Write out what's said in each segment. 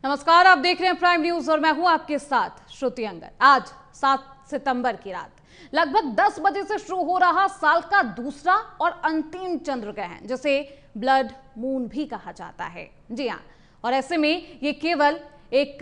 नमस्कार, आप देख रहे हैं प्राइम न्यूज और मैं हूं आपके साथ श्रुति अंगद। आज 7 सितंबर की रात लगभग 10 बजे से शुरू हो रहा साल का दूसरा और अंतिम चंद्र ग्रहण, जिसे ब्लड मून भी कहा जाता है। जी हां, और ऐसे में ये केवल एक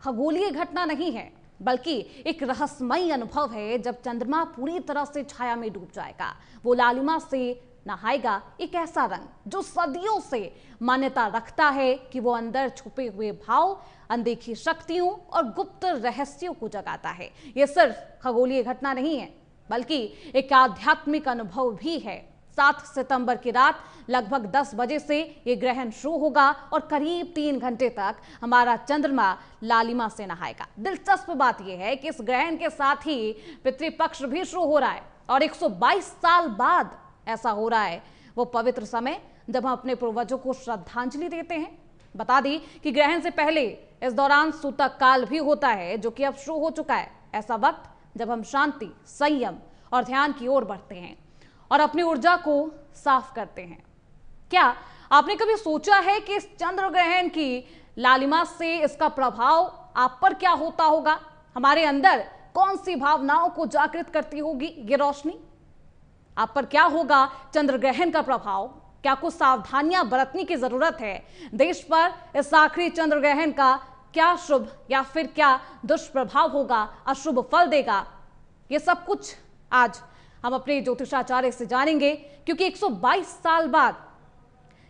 खगोलीय घटना नहीं है, बल्कि एक रहस्यमय अनुभव है। जब चंद्रमा पूरी तरह से छाया में डूब जाएगा, वो लालिमा से नहाएगा, एक ऐसा रंग जो सदियों से मान्यता रखता है कि वो अंदर छुपे हुए भाव, अनदेखी शक्तियों और गुप्त रहस्यों को जगाता है। ये सिर्फ खगोलीय घटना नहीं है, बल्कि एक आध्यात्मिक अनुभव भी है। 7 सितंबर की रात लगभग 10 बजे से ये ग्रहण शुरू होगा और करीब 3 घंटे तक हमारा चंद्रमा लालिमा से नहाएगा। दिलचस्प बात यह है कि इस ग्रहण के साथ ही पितृपक्ष भी शुरू हो रहा है और 122 साल बाद ऐसा हो रहा है। वो पवित्र समय जब हम अपने पूर्वजों को श्रद्धांजलि देते हैं। बता दी कि ग्रहण से पहले इस दौरान सूतक काल भी होता है, जो कि अब शुरू हो चुका है। ऐसा वक्त जब हम शांति, संयम और ध्यान की ओर बढ़ते हैं और अपनी ऊर्जा को साफ करते हैं। क्या आपने कभी सोचा है कि इस चंद्र ग्रहण की लालिमा से इसका प्रभाव आप पर क्या होता होगा? हमारे अंदर कौन सी भावनाओं को जागृत करती होगी ये रोशनी? आप पर क्या होगा चंद्र ग्रहण का प्रभाव? क्या कुछ सावधानियां बरतने की जरूरत है? देश पर इस आखिरी चंद्र ग्रहण का क्या शुभ या फिर क्या दुष्प्रभाव होगा, अशुभ फल देगा? ये सब कुछ आज हम अपने ज्योतिषाचार्य से जानेंगे, क्योंकि 122 साल बाद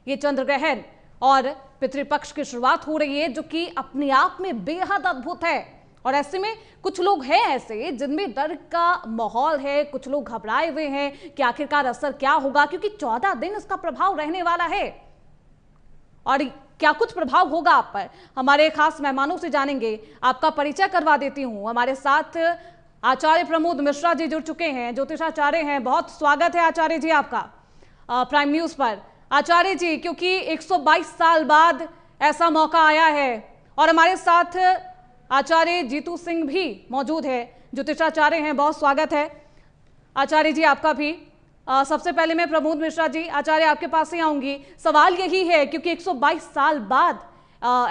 ये चंद्र ग्रहण और पितृपक्ष की शुरुआत हो रही है, जो कि अपने आप में बेहद अद्भुत है। और ऐसे में कुछ लोग हैं ऐसे जिनमें डर का माहौल है, कुछ लोग घबराए हुए हैं कि आखिरकार असर क्या होगा, क्योंकि 14 दिन इसका प्रभाव रहने वाला है। और क्या कुछ प्रभाव होगा आप पर, हमारे खास मेहमानों से जानेंगे। आपका परिचय करवा देती हूं। हमारे साथ आचार्य प्रमोद मिश्रा जी जुड़ चुके हैं, ज्योतिषाचार्य हैं। बहुत स्वागत है आचार्य जी आपका प्राइम न्यूज पर। आचार्य जी, क्योंकि 122 साल बाद ऐसा मौका आया है, और हमारे साथ आचार्य जीतू सिंह भी मौजूद है, ज्योतिषाचार्य हैं। बहुत स्वागत है आचार्य जी आपका भी। सबसे पहले मैं प्रमोद मिश्रा जी, आचार्य आपके पास ही आऊंगी। सवाल यही है, क्योंकि 122 साल बाद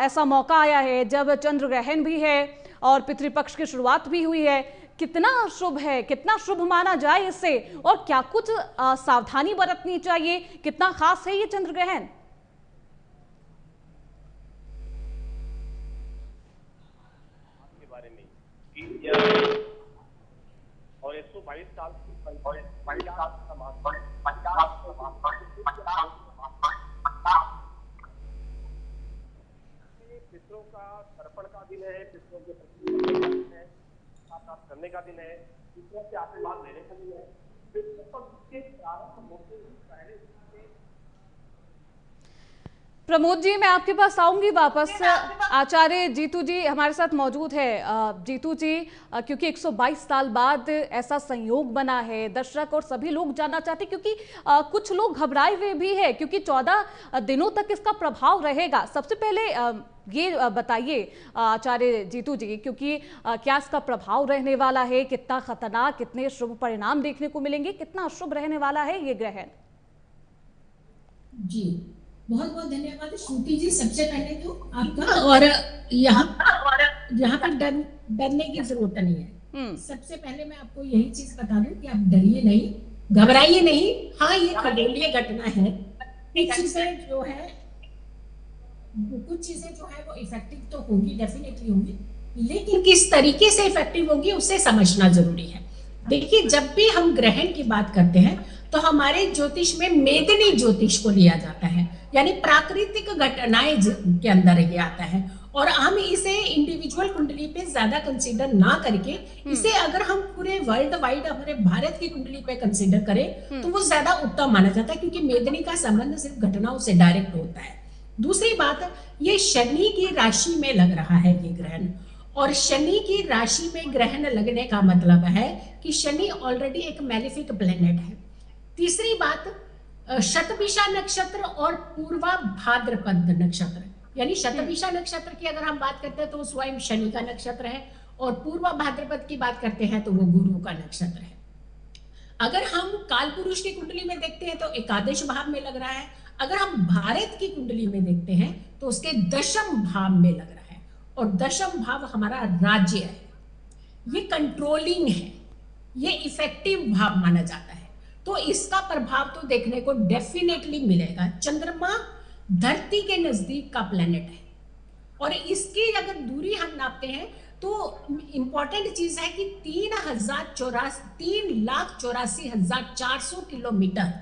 ऐसा मौका आया है, जब चंद्र ग्रहण भी है और पितृपक्ष की शुरुआत भी हुई है। कितना शुभ है, कितना शुभ माना जाए इसे, और क्या कुछ सावधानी बरतनी चाहिए? कितना खास है ये चंद्र ग्रहण? और 122 साल पितरों का तर्पण का दिन है, पितरों के प्राप्त करने का दिन है, पितरों से आशीर्वाद लेने का दिन है। पितृपक्ष के प्रारंभ होते ही पहले प्रमोद जी, मैं आपके पास आऊंगी वापस। आचार्य जीतू जी हमारे साथ मौजूद है। जीतू जी, क्योंकि 122 साल बाद ऐसा संयोग बना है, दर्शक और सभी लोग जानना चाहते, क्योंकि कुछ लोग घबराए हुए भी है, क्योंकि 14 दिनों तक इसका प्रभाव रहेगा। सबसे पहले ये बताइए आचार्य जीतू जी, क्योंकि क्या इसका प्रभाव रहने वाला है, कितना खतरनाक, कितने शुभ परिणाम देखने को मिलेंगे, कितना अशुभ रहने वाला है ये ग्रहण? जी बहुत बहुत धन्यवाद श्रुति जी, सबसे पहले तो आपका। और यहाँ पर डरने की जरूरत नहीं है। सबसे पहले मैं आपको यही चीज बता दूं कि आप डरिए नहीं, घबराइए नहीं। हाँ, ये खगोलीय घटना है। कुछ चीजें जो है वो इफेक्टिव तो होगी, डेफिनेटली होगी, लेकिन किस तरीके से इफेक्टिव होगी उसे समझना जरूरी है। देखिए, जब भी हम ग्रहण की बात करते हैं तो हमारे ज्योतिष में मेदिनी ज्योतिष को लिया जाता है, यानी प्राकृतिक घटनाएं के अंदर ये आता है। और हम इसे इंडिविजुअल कुंडली पे ज्यादा कंसीडर ना करके, इसे अगर हम पूरे वर्ल्ड वाइड हमारे भारत की कुंडली पे कंसीडर करें तो वो ज्यादा उत्तम माना जाता है, क्योंकि मेदिनी का संबंध सिर्फ घटनाओं से डायरेक्ट होता है। दूसरी बात, ये शनि की राशि में लग रहा है ये ग्रहण, और शनि की राशि में ग्रहण लगने का मतलब है कि शनि ऑलरेडी एक मैलेफिक प्लेनेट है। तीसरी बात, शतभिषा नक्षत्र और पूर्वा भाद्रपद नक्षत्र, यानी शतभिषा नक्षत्र की अगर हम बात करते हैं तो स्वयं शनि का नक्षत्र है, और पूर्वा भाद्रपद की बात करते हैं तो वो गुरु का नक्षत्र है। अगर हम काल पुरुष की कुंडली में देखते हैं तो एकादश भाव में लग रहा है। अगर हम भारत की कुंडली में देखते हैं तो उसके दशम भाव में लग रहा है, और दशम भाव हमारा राज्य है, ये कंट्रोलिंग है, ये इफेक्टिव भाव माना जाता है। तो इसका प्रभाव तो देखने को डेफिनेटली मिलेगा। चंद्रमा धरती के नजदीक का प्लेनेट है, और इसकी अगर दूरी हम नापते हैं तो इंपॉर्टेंट चीज है कि 3,84,400 किलोमीटर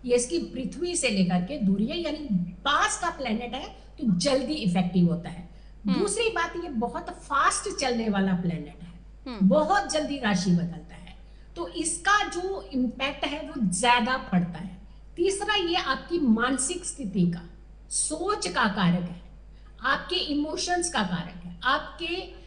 ये इसकी पृथ्वी से लेकर के दूरी है, यानी पास का प्लेनेट है तो जल्दी इफेक्टिव होता है। दूसरी बात, ये बहुत फास्ट चलने वाला प्लेनेट है, बहुत जल्दी राशि बदलता है, तो इसका जो इम्पैक्ट है वो ज्यादा पड़ता है। तीसरा, ये आपकी मानसिक स्थिति का, सोच का कारक है, आपके इमोशंस का कारक है, आपके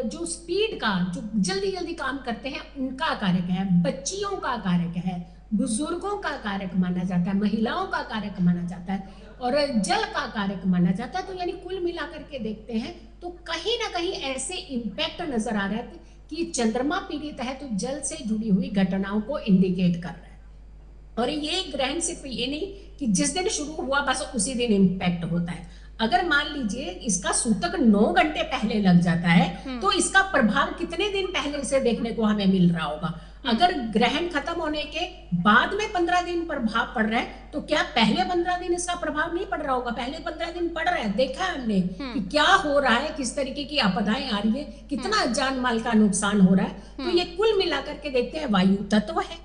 जो स्पीड का, जो जल्दी जल्दी काम करते हैं उनका कारक है, बच्चियों का कारक है, बुजुर्गों का कारक माना जाता है, महिलाओं का कारक माना जाता है, और जल का कारक माना जाता है। तो यानी कुल मिलाकर के देखते हैं तो कहीं ना कहीं ऐसे इम्पैक्ट नजर आ रहे थे कि चंद्रमा पीड़ित है तो जल से जुड़ी हुई घटनाओं को इंडिकेट कर रहा है। और ये ग्रहण सिर्फ ये नहीं कि जिस दिन शुरू हुआ बस उसी दिन इम्पैक्ट होता है। अगर मान लीजिए इसका सूतक 9 घंटे पहले लग जाता है तो इसका प्रभाव कितने दिन पहले से देखने को हमें मिल रहा होगा। अगर ग्रहण खत्म होने के बाद में 15 दिन प्रभाव पड़ रहा है तो क्या पहले 15 दिन इसका प्रभाव नहीं पड़ रहा होगा? पहले 15 दिन पड़ रहा है, देखा है हमने कि क्या हो रहा है, किस तरीके की आपदाएं आ रही है, कितना जान माल का नुकसान हो रहा है। तो ये कुल मिलाकर के देखते हैं, वायु तत्व है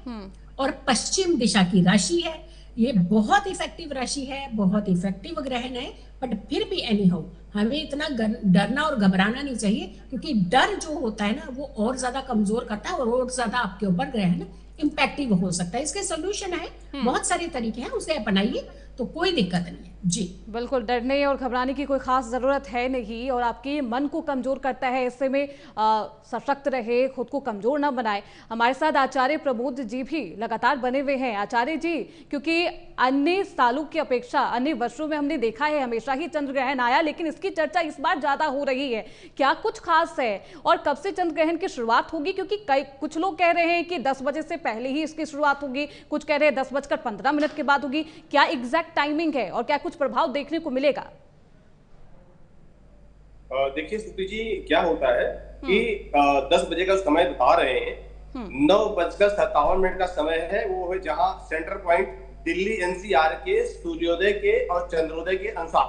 और पश्चिम दिशा की राशि है, ये बहुत इफेक्टिव राशि है, बहुत इफेक्टिव ग्रहण है। बट फिर भी एनी हाउ हमें इतना डरना और घबराना नहीं चाहिए, क्योंकि डर जो होता है ना वो और ज्यादा कमजोर करता है और ज्यादा आपके ऊपर ग्रहण इम्पैक्टिव हो सकता है। इसके सोल्यूशन है, बहुत सारे तरीके हैं, उसे अपनाइए तो कोई दिक्कत नहीं है। जी बिल्कुल, डरने और घबराने की कोई खास ज़रूरत है नहीं, और आपके मन को कमज़ोर करता है, इससे में सशक्त रहे, खुद को कमज़ोर ना बनाए। हमारे साथ आचार्य प्रबोध जी भी लगातार बने हुए हैं। आचार्य जी, क्योंकि अन्य सालों की अपेक्षा अन्य वर्षों में हमने देखा है हमेशा ही चंद्र ग्रहण आया, लेकिन इसकी चर्चा इस बार ज़्यादा हो रही है, क्या कुछ खास है और कब से चंद्र ग्रहण की शुरुआत होगी? क्योंकि कुछ लोग कह रहे हैं कि 10 बजे से पहले ही इसकी शुरुआत होगी, कुछ कह रहे हैं 10:15 के बाद होगी। क्या एग्जैक्ट टाइमिंग है और क्या कुछ प्रभाव देखने को मिलेगा? देखिए श्रुति जी, क्या होता है कि 10 बजे का समय बता रहे हैं, 9:57 का समय है, वो है जहां सेंटर पॉइंट दिल्ली एनसीआर के सूर्योदय के और चंद्रोदय के अनुसार।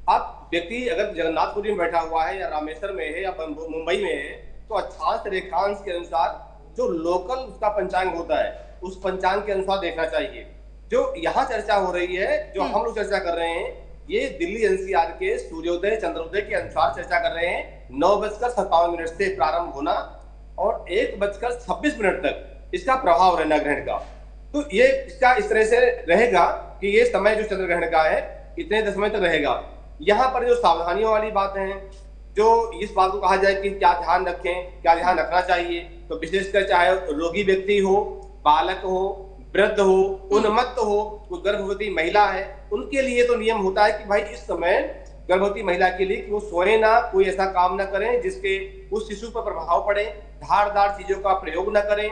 आप व्यक्ति अगर जगन्नाथपुरी में बैठा हुआ है या रामेश्वर में है या मुंबई में है तो अक्षांश रेखांश के अनुसार जो लोकल उसका पंचांग होता है उस पंचांग के अनुसार देखना चाहिए। जो यहाँ चर्चा हो रही है, जो हम लोग चर्चा कर रहे हैं, ये दिल्ली एनसीआर के सूर्योदय चंद्रोदय के अनुसार चर्चा कर रहे हैं। 9:57 से प्रारंभ होना और 1:26 तक इसका प्रभाव रहना ग्रहण का। तो ये इसका इस तरह से रहेगा कि ये समय जो चंद्र ग्रहण का है इतने समय तक रहेगा। यहाँ पर जो सावधानियों वाली बात है, जो इस बात को कहा जाए कि क्या ध्यान रखें, क्या ध्यान रखना चाहिए, तो विशेषकर चाहे रोगी व्यक्ति हो, बालक हो, वृद्ध हो, उन्मत्त हो, कोई गर्भवती महिला है, उनके लिए तो नियम होता है कि भाई इस समय गर्भवती महिला के लिए कि वो सोए ना, कोई ऐसा काम ना करें जिसके उस शिशु पर प्रभाव पड़े, धारदार चीजों का प्रयोग ना करें।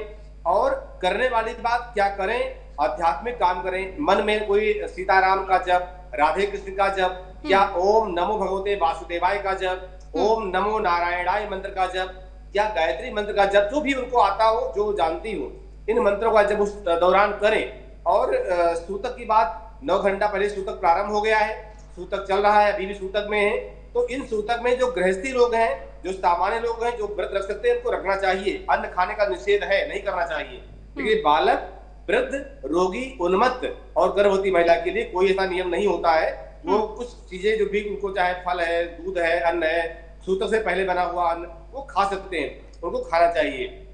और करने वाली बात क्या करें, आध्यात्मिक काम करें, मन में कोई सीताराम का जप, राधे कृष्ण का जप, या ओम नमो भगवते वासुदेवाय का जप, ओम नमो नारायणाय मंत्र का जप, या गायत्री मंत्र का जप, जो भी उनको आता हो, जो जानती हो, इन मंत्रों का जब उस दौरान करें। और सूतक की बात, 9 घंटा पहले सूतक प्रारंभ हो गया है, सूतक चल रहा है, अभी भी सूतक में है। तो इन सूतक में जो गृहस्थी लोग हैं, जो सामान्य लोग हैं, जो व्रत रख सकते हैं, उनको रखना चाहिए। अन्न खाने का निषेध है, नहीं करना चाहिए। लेकिन बालक, वृद्ध, रोगी, उन्मत्त और गर्भवती महिला के लिए कोई ऐसा नियम नहीं होता है। वो कुछ चीजें जो भी उनको, चाहे फल है, दूध है, अन्न है, सूतक से पहले बना हुआ अन्न, वो खा सकते हैं, उनको खाना चाहिए।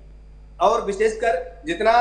और विशेषकर जितना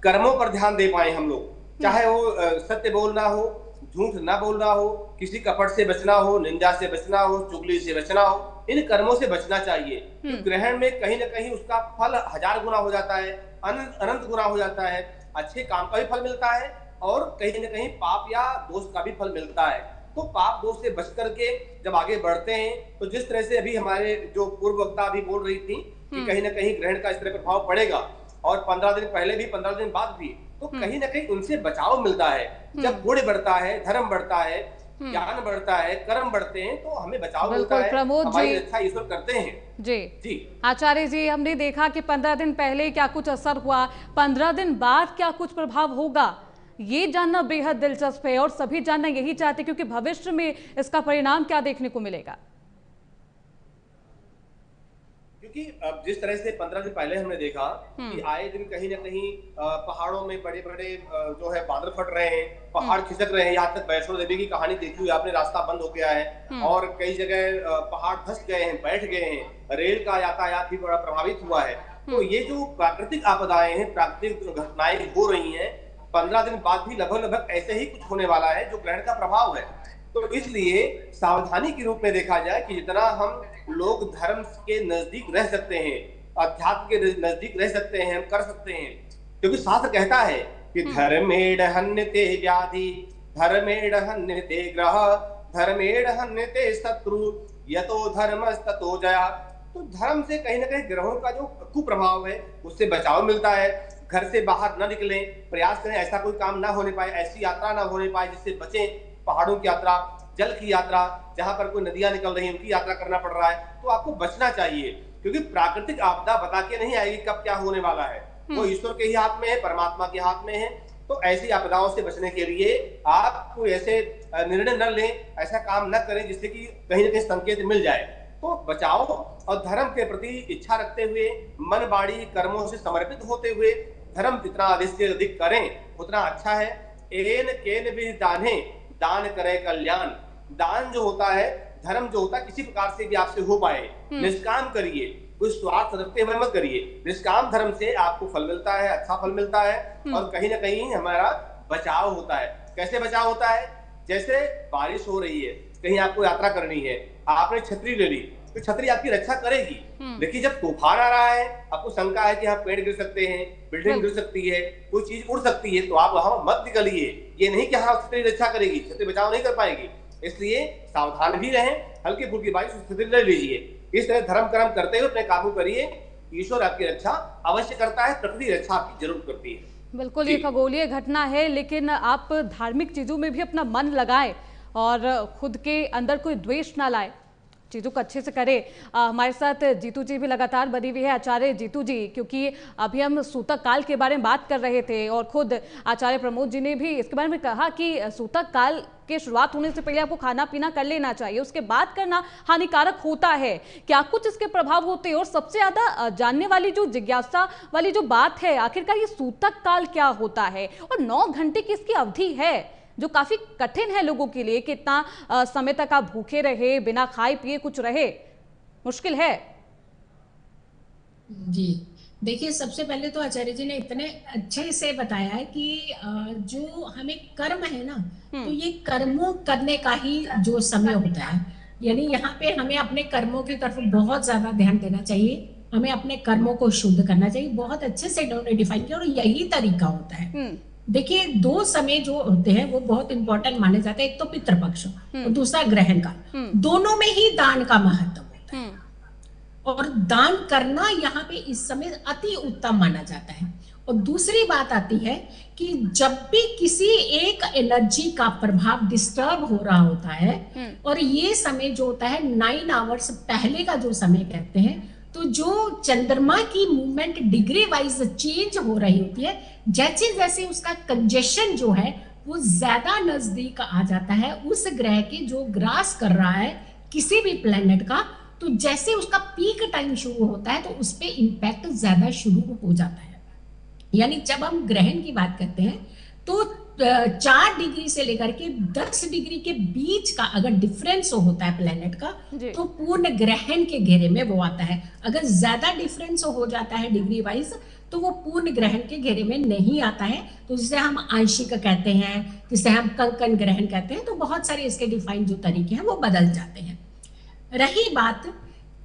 कर्मों पर ध्यान दे पाए हम लोग, चाहे वो सत्य बोलना हो, झूठ ना बोलना हो, किसी कपट से बचना हो, निंदा से बचना हो, चुगली से बचना हो, इन कर्मों से बचना चाहिए। तो ग्रहण में कहीं ना कहीं उसका फल 1000 गुना हो जाता है, अनंत गुना हो जाता है। अच्छे काम का भी फल मिलता है और कहीं ना कहीं पाप या दोष का भी फल मिलता है। तो पाप दोष से बच करके जब आगे बढ़ते हैं, तो जिस तरह से अभी हमारे जो पूर्व वक्ता अभी बोल रही थी कि कहीं ना कहीं ग्रहण का इस तरह प्रभाव पड़ेगा, और 15 दिन पहले भी 15 दिन बाद भी तो कहीं ना कहीं उनसे बचाव मिलता है। जब गुण बढ़ता है, धर्म बढ़ता है, ज्ञान बढ़ता है, कर्म बढ़ते हैं, तो हमें बचाव मिलता है, हमारी रक्षा ईश्वर करते हैं। जी आचार्य जी, हमने देखा कि 15 दिन पहले क्या कुछ असर हुआ, 15 दिन बाद क्या कुछ प्रभाव होगा, ये जानना बेहद दिलचस्प है और सभी जानना यही चाहते क्योंकि भविष्य में इसका परिणाम क्या देखने को मिलेगा। क्योंकि अब जिस तरह से 15 दिन पहले हमने देखा कि आए दिन कहीं ना कहीं पहाड़ों में बड़े बड़े जो है बादल फट रहे हैं, पहाड़ खिसक रहे हैं, यहाँ तक वैष्णो देवी की कहानी देखी हुई आपने, रास्ता बंद हो गया है और कई जगह पहाड़ धंस गए हैं, बैठ गए हैं, रेल का यातायात भी बड़ा प्रभावित हुआ है। तो ये जो प्राकृतिक आपदाएं हैं, प्राकृतिक घटनाएं हो रही है, 15 दिन बाद भी लगभग ऐसे ही कुछ होने वाला है जो ग्रहण का प्रभाव है। तो इसलिए सावधानी के रूप में देखा जाए कि जितना हम लोग धर्म के नजदीक रह सकते हैं, अध्यात्म के नजदीक रह सकते हैं, हम कर सकते हैं, क्योंकि शास्त्र कहता है कि धर्मेण हन्यते व्याधि, धर्मेण हन्यते ग्रह, धर्मेण हन्यते शत्रु, यतो धर्मस्ततो जया। तो धर्म से कहीं ना कहीं ग्रहों का जो कुप्रभाव है उससे बचाव मिलता है। घर से बाहर न निकलें, प्रयास करें ऐसा कोई काम ना होने पाए, ऐसी यात्रा ना होने पाए जिससे बचें। पहाड़ों की यात्रा, जल की यात्रा, जहां पर कोई नदियां निकल रही हैं उनकी यात्रा करना पड़ रहा है, तो आपको बचना चाहिए, क्योंकि प्राकृतिक आपदा बता के नहीं आएगी कब क्या होने वाला है, वो ईश्वर के ही हाथ में है, परमात्मा के हाथ में है। तो ऐसी आपदाओं से बचने के लिए आप कोई ऐसे निर्णय न लें, ऐसा काम न करें जिससे कि कहीं ना कहीं संकेत मिल जाए। तो बचाव और धर्म के प्रति इच्छा रखते हुए, मन वाणी कर्मों से समर्पित होते हुए धर्म जितना अधिक से अधिक करें उतना अच्छा है। एन केन भी दाने, दान करे कल्याण। दान जो होता है, धर्म जो होता है, किसी प्रकार से भी आपसे हो पाए, निष्काम करिए, कोई स्वार्थ रखते हुए मत करिए। निष्काम धर्म से आपको फल मिलता है, अच्छा फल मिलता है और कहीं ना कहीं हमारा बचाव होता है। कैसे बचाव होता है? जैसे बारिश हो रही है, कहीं आपको यात्रा करनी है, आपने छतरी ले ली, तो छतरी आपकी रक्षा करेगी। देखिए जब तूफान आ रहा है, आपको शंका है कि यहाँ पेड़ गिर सकते हैं, बिल्डिंग गिर सकती है, कोई चीज उड़ सकती है, तो आप वहां मत निकलिए। ये नहीं कि हाँ छतरी रक्षा करेगी, छतरी बचाव नहीं कर पाएगी, इसलिए सावधान भी रहें, हल्की फुल्की बारिश छतरी ले लीजिए। इस तरह धर्म कर्म करते हुए अपने काबू करिए, ईश्वर आपकी रक्षा अवश्य करता है, प्रकृति रक्षा आपकी जरूर करती है। बिल्कुल, ये खगोलीय घटना है, लेकिन आप धार्मिक चीजों में भी अपना मन लगाएं और खुद के अंदर कोई द्वेष ना लाए, चीज़ों को अच्छे से करें। हमारे साथ जीतू जी भी लगातार बनी हुई है। आचार्य जीतू जी, क्योंकि अभी हम सूतक काल के बारे में बात कर रहे थे और खुद आचार्य प्रमोद जी ने भी इसके बारे में कहा कि सूतक काल के शुरुआत होने से पहले आपको खाना पीना कर लेना चाहिए, उसके बाद करना हानिकारक होता है। क्या कुछ इसके प्रभाव होते हैं? और सबसे ज्यादा जानने वाली जो जिज्ञासा वाली जो बात है, आखिरकार ये सूतक काल क्या होता है और 9 घंटे की इसकी अवधि है जो काफी कठिन है लोगों के लिए कि इतना समय तक आप भूखे रहे, बिना खाए पिए कुछ रहे, मुश्किल है। जी देखिए, सबसे पहले तो आचार्य जी ने इतने अच्छे से बताया है कि जो हमें कर्म है ना, तो ये कर्मों करने का ही जो समय होता है, यानी यहाँ पे हमें अपने कर्मों की तरफ बहुत ज्यादा ध्यान देना चाहिए, हमें अपने कर्मों को शुद्ध करना चाहिए। बहुत अच्छे से इन्होंने डिफाइन किया और यही तरीका होता है। देखिए 2 समय जो होते हैं वो बहुत इंपॉर्टेंट माने जाते हैं, एक तो पितृपक्ष और दूसरा ग्रहण का। दोनों में ही दान का महत्व होता है और दान करना यहाँ पे इस समय अति उत्तम माना जाता है। और दूसरी बात आती है कि जब भी किसी एक एनर्जी का प्रभाव डिस्टर्ब हो रहा होता है और ये समय जो होता है 9 आवर्स पहले का जो समय कहते हैं, तो जो चंद्रमा की मूवमेंट डिग्री वाइज चेंज हो रही होती है, जैसे जैसे उसका कंजेशन जो है वो ज्यादा नजदीक आ जाता है उस ग्रह के जो ग्रास कर रहा है किसी भी प्लेनेट का, तो जैसे उसका पीक टाइम शुरू होता है तो उस पर इंपैक्ट ज्यादा शुरू हो जाता है। यानी जब हम ग्रहण की बात करते हैं तो 4 डिग्री से लेकर के 10 डिग्री के बीच का अगर डिफरेंस होता है प्लेनेट का, तो पूर्ण ग्रहण के घेरे में वो आता है। अगर ज्यादा डिफरेंस हो जाता है डिग्री वाइज तो वो पूर्ण ग्रहण के घेरे में नहीं आता है, तो जिसे हम आंशिक कहते हैं, जिसे हम कंकण ग्रहण कहते हैं। तो बहुत सारे इसके डिफाइन जो तरीके हैं वो बदल जाते हैं। रही बात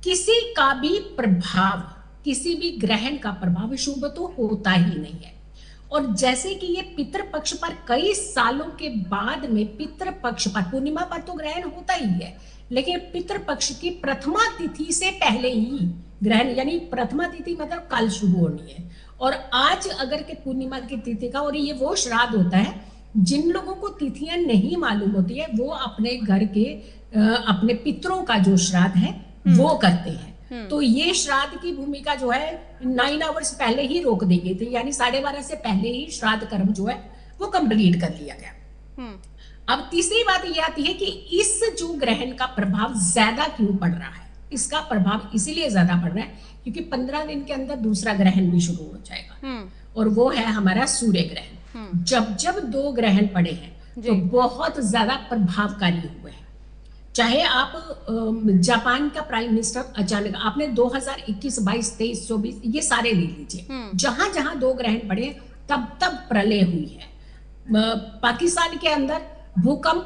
किसी का भी प्रभाव, किसी भी ग्रहण का प्रभाव शुभ तो होता ही नहीं है। और जैसे कि ये पितृपक्ष पर कई सालों के बाद में पितृपक्ष पर, पूर्णिमा पर तो ग्रहण होता ही है, लेकिन पितृपक्ष की प्रथमा तिथि से पहले ही ग्रहण, यानी प्रथमा तिथि मतलब कल शुरू होनी है, और आज अगर के पूर्णिमा की तिथि का, और ये वो श्राद्ध होता है जिन लोगों को तिथियां नहीं मालूम होती है वो अपने घर के अपने पितरों का जो श्राद्ध है वो करते हैं। तो ये श्राद्ध की भूमिका जो है 9 आवर्स पहले ही रोक दी गई थी, यानी 12:30 से पहले ही श्राद्ध कर्म जो है वो कंप्लीट कर लिया गया। अब तीसरी बात ये आती है कि इस जो ग्रहण का प्रभाव ज्यादा क्यों पड़ रहा है। इसका प्रभाव इसीलिए ज्यादा पड़ रहा है क्योंकि 15 दिन के अंदर दूसरा ग्रहण भी शुरू हो जाएगा, और वो है हमारा सूर्य ग्रहण। जब जब 2 ग्रहण पड़े हैं तो बहुत ज्यादा प्रभावकारी हुए हैं। चाहे आप जापान का प्राइम मिनिस्टर अचानक आपने 2021, 22, 23, 24 ये सारे ले लीजिए, जहां जहां 2 ग्रहण पड़े तब तब प्रलय हुई है। पाकिस्तान के अंदर भूकंप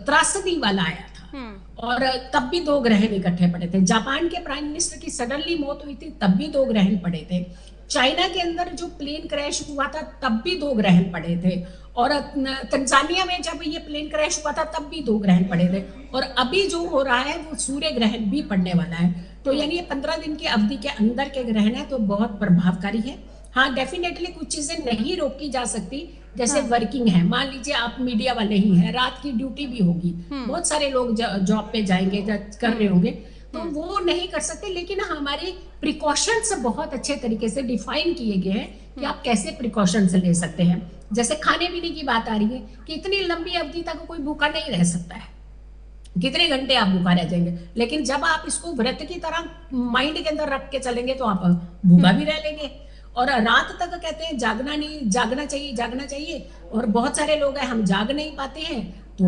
त्रासदी वाला आया था और तब भी 2 ग्रहण इकट्ठे पड़े थे। जापान के प्राइम मिनिस्टर की सडनली मौत हुई थी तब भी 2 ग्रहण पड़े थे। चाइना के अंदर जो प्लेन क्रैश हुआ था तब भी 2 ग्रहण पड़े थे, और तंजानिया में जब ये प्लेन क्रैश हुआ था तब भी 2 ग्रहण पड़े थे, और अभी जो हो रहा है वो सूर्य ग्रहण भी पड़ने वाला है। तो यानी ये 15 दिन की अवधि के अंदर के ग्रहण है तो बहुत प्रभावकारी है। हाँ, डेफिनेटली कुछ चीजें नहीं रोकी जा सकती, जैसे वर्किंग है, मान लीजिए आप मीडिया वाले ही हैं, रात की ड्यूटी भी होगी, बहुत सारे लोग जॉब पे जाएंगे, कर रहे होंगे, तो वो नहीं कर सकते। लेकिन हमारे प्रिकॉशंस बहुत अच्छे तरीके से डिफाइन किए गए हैं कि आप कैसे प्रिकॉशंस ले सकते हैं। जैसे खाने पीने की बात आ रही है कि इतनी लंबी अवधि तक कोई भूखा नहीं रह सकता है, कितने घंटे आप भूखा रह जाएंगे। लेकिन जब आप इसको व्रत की तरह माइंड के अंदर रख के चलेंगे तो आप भूखा भी रह लेंगे। और रात तक कहते हैं जागना चाहिए, और बहुत सारे लोग हैं हम जाग नहीं पाते हैं, तो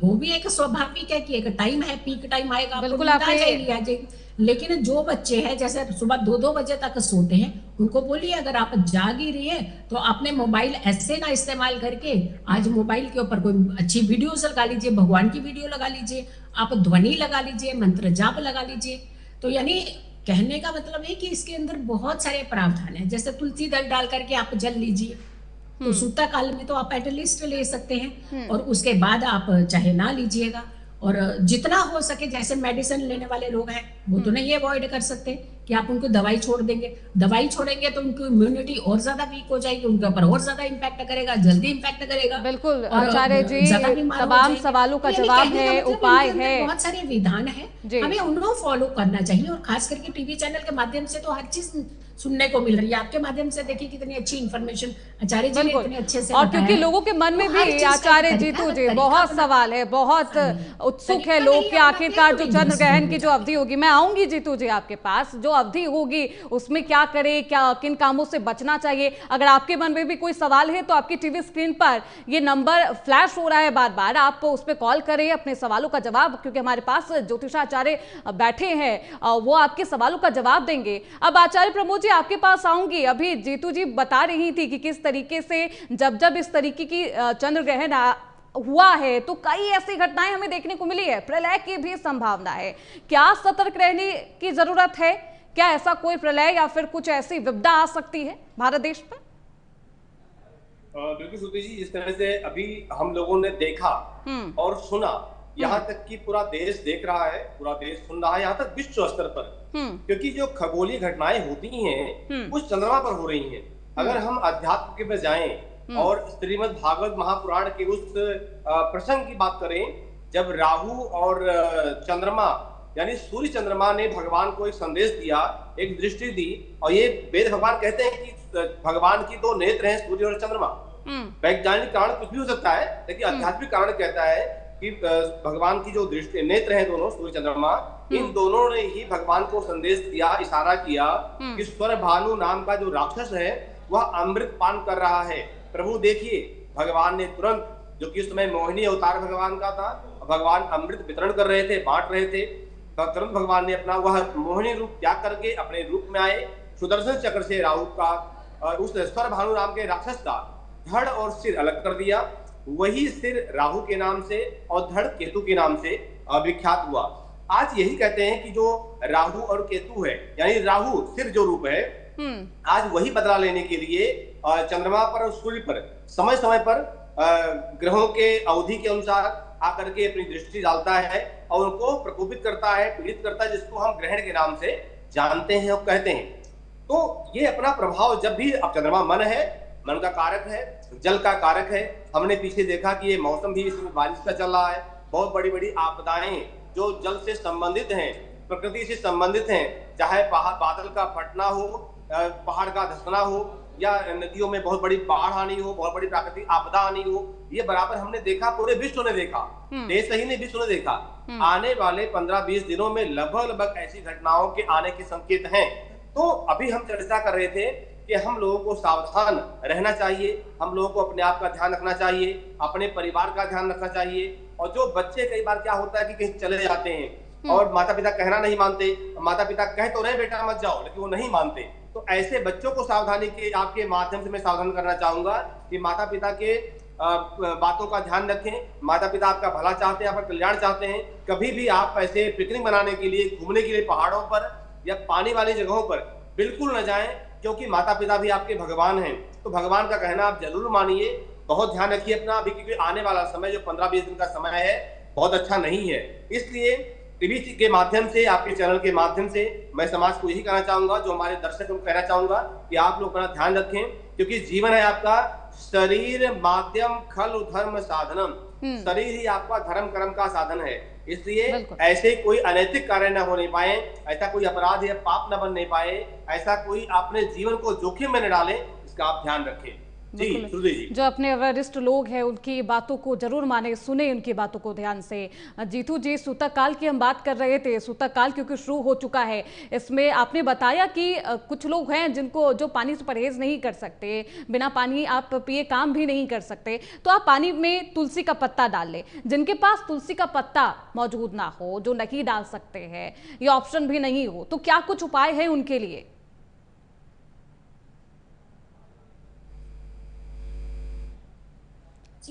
वो भी एक स्वाभाविक है कि एक टाइम है, पीक टाइम आएगा, बिल्कुल जाएगी। लेकिन जो बच्चे हैं जैसे सुबह 2-2 बजे तक सोते हैं, उनको बोलिए अगर आप जाग ही रही है तो आपने मोबाइल ऐसे ना इस्तेमाल करके आज मोबाइल के ऊपर कोई अच्छी वीडियोस लगा लीजिए, भगवान की वीडियो लगा लीजिए, आप ध्वनि लगा लीजिए, मंत्र जाप लगा लीजिए। तो यानी कहने का मतलब है कि इसके अंदर बहुत सारे प्रावधान है। जैसे तुलसी दल डाल करके आप जल लीजिए, तो सूता काल में तो आप एटलिस्ट ले सकते हैं, और उसके बाद आप चाहे ना लीजिएगा। और जितना हो सके, जैसे मेडिसिन लेने वाले लोग हैं वो तो नहीं अवॉइड कर सकते कि आप उनको दवाई छोड़ देंगे, दवाई छोड़ेंगे तो उनकी इम्यूनिटी और ज्यादा वीक हो जाएगी, उनके ऊपर और ज्यादा इम्पैक्ट करेगा, जल्दी इम्पैक्ट करेगा। बिल्कुल आचार्य जी, तमाम सवालों का जवाब है, उपाय है, बहुत सारे विधान है, हमें उनको फॉलो करना चाहिए। और खास करके टीवी चैनल के माध्यम से तो हर चीज सुनने को मिल रही है। आपके माध्यम से देखिए कितनी अच्छी इन्फॉर्मेशन आचार्य जी ने इतने अच्छे से, और क्योंकि लोगों के मन में भी आचार्य जीतू जी बहुत सवाल है, बहुत उत्सुक है लोग कि आखिरकार जो चंद्र ग्रहण की जो अवधि होगी, मैं आऊंगी जीतू जी आपके पास, जो अवधि होगी उसमें क्या करें, क्या किन कामों से बचना चाहिए। अगर आपके मन में भी कोई सवाल है तो आपकी टीवी स्क्रीन पर ये नंबर फ्लैश हो रहा है बार बार, आप उस पर कॉल करें, अपने सवालों का जवाब, क्योंकि हमारे पास ज्योतिषाचार्य बैठे हैं, वो आपके सवालों का जवाब देंगे। अब आचार्य प्रमोद जी आपके पास आऊंगी। अभी जीतू जी बता रही थी कि किस तरीके से जब इस तरीके की चंद्र ग्रहण हुआ है तो कई ऐसी घटनाएं हमें देखने को मिली है, प्रलय की भी संभावना है। क्या सतर्क रहने की जरूरत है? क्या ऐसा कोई प्रलय या फिर कुछ ऐसी विपदा आ सकती है भारत देश पर? बिल्कुल श्रुति जी, जिस तरह से अभी हम लोगों ने देखा और सुना, यहाँ तक कि पूरा देश देख रहा है, पूरा देश सुन रहा है, यहाँ तक विश्व स्तर पर, क्योंकि जो खगोलीय घटनाएं होती हैं उस चंद्रमा पर हो रही हैं। अगर हम अध्यात्म के पे जाएं और श्रीमद् भागवत महापुराण के उस प्रसंग की बात करें, जब राहु और चंद्रमा यानी सूर्य चंद्रमा ने भगवान को एक संदेश दिया, एक दृष्टि दी, और ये वेद भगवान कहते हैं कि भगवान की 2 नेत्र हैं, सूर्य और चंद्रमा। वैज्ञानिक कारण कुछ भी हो सकता है, लेकिन आध्यात्मिक कारण कहता है कि भगवान की जो दृष्टि नेत्र हैं दोनों, सूर्य चंद्रमा, इन दोनों ने ही भगवान को संदेश दिया, इशारा किया कि स्वर भानु नाम का जो राक्षस है वह अमृत पान कर रहा है। प्रभु देखिए, भगवान ने तुरंत, जो कि उस समय मोहिनी अवतार भगवान का था, भगवान अमृत वितरण कर रहे थे, बांट रहे थे, तो तुरंत भगवान ने अपना वह मोहिनी रूप त्याग करके अपने रूप में आए, सुदर्शन चक्र से राहु का उस स्वर भानु नाम के राक्षस का धड़ और सिर अलग कर दिया। वही सिर राहु के नाम से और धड़ केतु के नाम से विख्यात हुआ। आज यही कहते हैं कि जो राहु और केतु है, यानी राहु सिर जो रूप है, आज वही बदला लेने के लिए चंद्रमा पर और सूर्य पर समय समय पर ग्रहों के अवधि के अनुसार आकर के अपनी दृष्टि डालता है और उनको प्रकोपित करता है, पीड़ित करता है, जिसको हम ग्रहण के नाम से जानते हैं और कहते हैं। तो ये अपना प्रभाव जब भी, अब चंद्रमा मन है, मन का कारक है, जल का कारक है। हमने पीछे देखा कि ये मौसम भी इसमें बारिश का चल रहा है। बहुत बड़ी बड़ी आपदाएं जो जल से संबंधित हैं, प्रकृति से संबंधित हैं, चाहे बादल का फटना हो, पहाड़ का धंसना हो, या नदियों में बहुत बड़ी बाढ़ आनी हो, बहुत बड़ी प्राकृतिक आपदा आनी हो, ये बराबर हमने देखा, पूरे विश्व ने देखा, देश ही नहीं विश्व ने देखा। आने वाले 15-20 दिनों में लगभग ऐसी घटनाओं के आने के संकेत हैं। तो अभी हम चर्चा कर रहे थे कि हम लोगों को सावधान रहना चाहिए, हम लोगों को अपने आप का ध्यान रखना चाहिए, अपने परिवार का ध्यान रखना चाहिए। और जो बच्चे, कई बार क्या होता है कि कहीं चले जाते हैं और माता पिता कहना नहीं मानते, माता पिता कह तो रहे बेटा मत जाओ, लेकिन वो नहीं मानते। तो ऐसे बच्चों को सावधानी के आपके माध्यम से मैं सावधान करना चाहूंगा कि माता पिता के बातों का ध्यान रखें। माता पिता आपका भला चाहते हैं, आपका कल्याण चाहते हैं। कभी भी आप ऐसे पिकनिक मनाने के लिए, घूमने के लिए पहाड़ों पर या पानी वाली जगहों पर बिल्कुल न जाएं, क्योंकि माता पिता भी आपके भगवान हैं। तो भगवान का कहना आप जरूर मानिए। बहुत ध्यान रखिए अपना, अभी क्योंकि आने वाला समय जो 15-20 दिन का समय है बहुत अच्छा नहीं है। इसलिए टीवी के माध्यम से, आपके चैनल के माध्यम से मैं समाज को यही कहना चाहूंगा, जो हमारे दर्शक को कहना चाहूंगा कि आप लोग अपना ध्यान रखें, क्योंकि जीवन है आपका शरीर माध्यम खलु धर्म साधनम। शरीर ही आपका धर्म कर्म का साधन है। इसलिए ऐसे कोई अनैतिक कार्य न होने पाए, ऐसा कोई अपराध या पाप न बनने पाए, ऐसा कोई अपने जीवन को जोखिम में न डाले, इसका आप ध्यान रखें। जी, जी। जो अपने वरिष्ठ लोग हैं उनकी बातों को जरूर माने, सुने उनकी बातों को ध्यान से। जीतू जी, सूतक काल की हम बात कर रहे थे। सूतक काल क्योंकि शुरू हो चुका है, इसमें आपने बताया कि कुछ लोग हैं जिनको, जो पानी से परहेज नहीं कर सकते, बिना पानी आप पिए काम भी नहीं कर सकते, तो आप पानी में तुलसी का पत्ता डाल लें। जिनके पास तुलसी का पत्ता मौजूद ना हो, जो नहीं डाल सकते हैं, ये ऑप्शन भी नहीं हो, तो क्या कुछ उपाय है उनके लिए?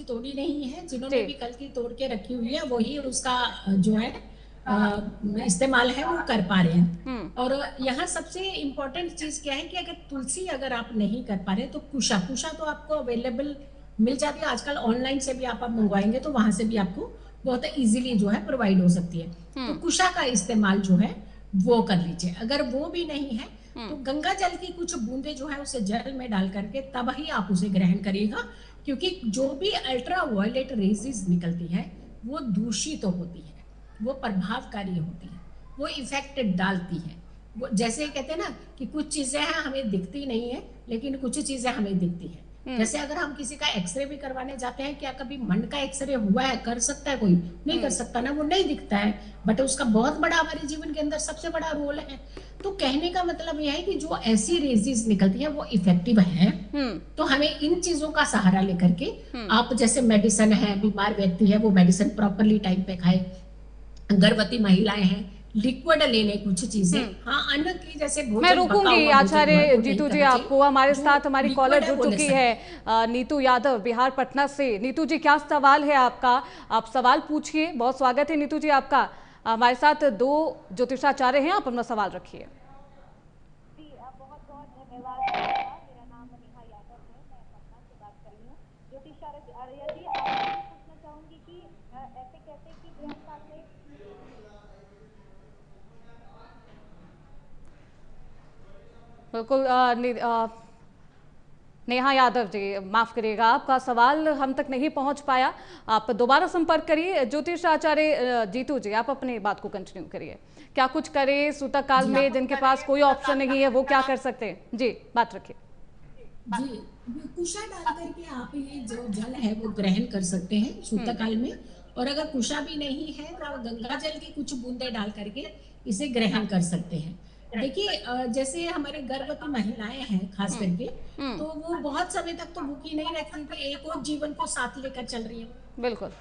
तोड़ी नहीं है, जिन्होंने भी कल की तोड़ के रखी हुई है वही उसका जो है इस्तेमाल है वो कर पा रहे हैं। और यहाँ सबसे इम्पोर्टेंट चीज क्या है कि अगर तुलसी अगर आप नहीं कर पा रहे तो कुशा तो आपको अवेलेबल मिल जाती है। आजकल ऑनलाइन से भी आप मंगवाएंगे तो वहां से भी आपको बहुत इजीली जो है प्रोवाइड हो सकती है। तो कुशा का इस्तेमाल जो है वो कर लीजिए। अगर वो भी नहीं है तो गंगा जल की कुछ बूंदे जो है उसे जल में डाल करके तब ही आप उसे ग्रहण करिएगा, क्योंकि जो भी अल्ट्रा वायलेट रेजेस निकलती है वो दूषित तो होती है, वो प्रभावकारी होती है, वो इफेक्ट डालती है। वो जैसे कहते हैं ना कि कुछ चीजें हैं हमें दिखती नहीं है, लेकिन कुछ चीजें हमें दिखती है। जैसे अगर हम किसी का एक्सरे भी करवाने जाते हैं, क्या कभी मन का एक्सरे हुआ है? कर सकता है कोई? नहीं कर सकता ना, वो नहीं दिखता है, बट उसका बहुत बड़ा हमारे जीवन के अंदर सबसे बड़ा रोल है। तो कहने का मतलब यह है कि जो ऐसी रेजेस निकलती है वो इफेक्टिव है। तो हमें इन चीजों का सहारा लेकर के आप, जैसे मेडिसिन है, बीमार व्यक्ति है वो मेडिसिन प्रॉपरली टाइम पे खाए, गर्भवती महिलाएं हैं लिक्विड लेने कुछ चीजें। हाँ, अन्न की जैसे मैं रुकूंगी आचार्य जीतू जी आपको। हमारे साथ हमारी कॉलर जुड़ चुकी है नीतू यादव बिहार पटना से। नीतू जी, क्या सवाल है आपका? आप सवाल पूछिए। बहुत स्वागत है नीतू जी आपका। हमारे साथ 2 ज्योतिषाचार्य हैं, आप अपना सवाल रखिए। जी, बहुत बहुत धन्यवाद। मेरा नाम नेहा यादव है, मैं पटना से बात कर रही हूँ। ज्योतिषाचार्य जी, आपसे पूछना चाहूंगी कि ऐसे कहते हैं कि ग्रहण काल में बिल्कुल नेहा यादव जी, माफ करिएगा, आपका सवाल हम तक नहीं पहुंच पाया। आप दोबारा संपर्क करिए। ज्योतिष आचार्य जीतू जी, आप अपनी बात को कंटिन्यू करिए। क्या कुछ करें सूतक काल में जिनके पास कोई ऑप्शन नहीं है, वो क्या कर सकते हैं? जी, बात रखिए। जी, कुशा डाल करके आप ये जो जल है वो ग्रहण कर सकते हैं सूतक काल में। और अगर कुशा भी नहीं है तो गंगा जल की कुछ बूंदे डाल करके इसे ग्रहण कर सकते हैं। देखिए, जैसे हमारे गर्भवती महिलाएं हैं खास करके, तो वो बहुत समय तक तो भूखी नहीं रहती थी, एक और जीवन को साथ लेकर चल रही है। बिल्कुल।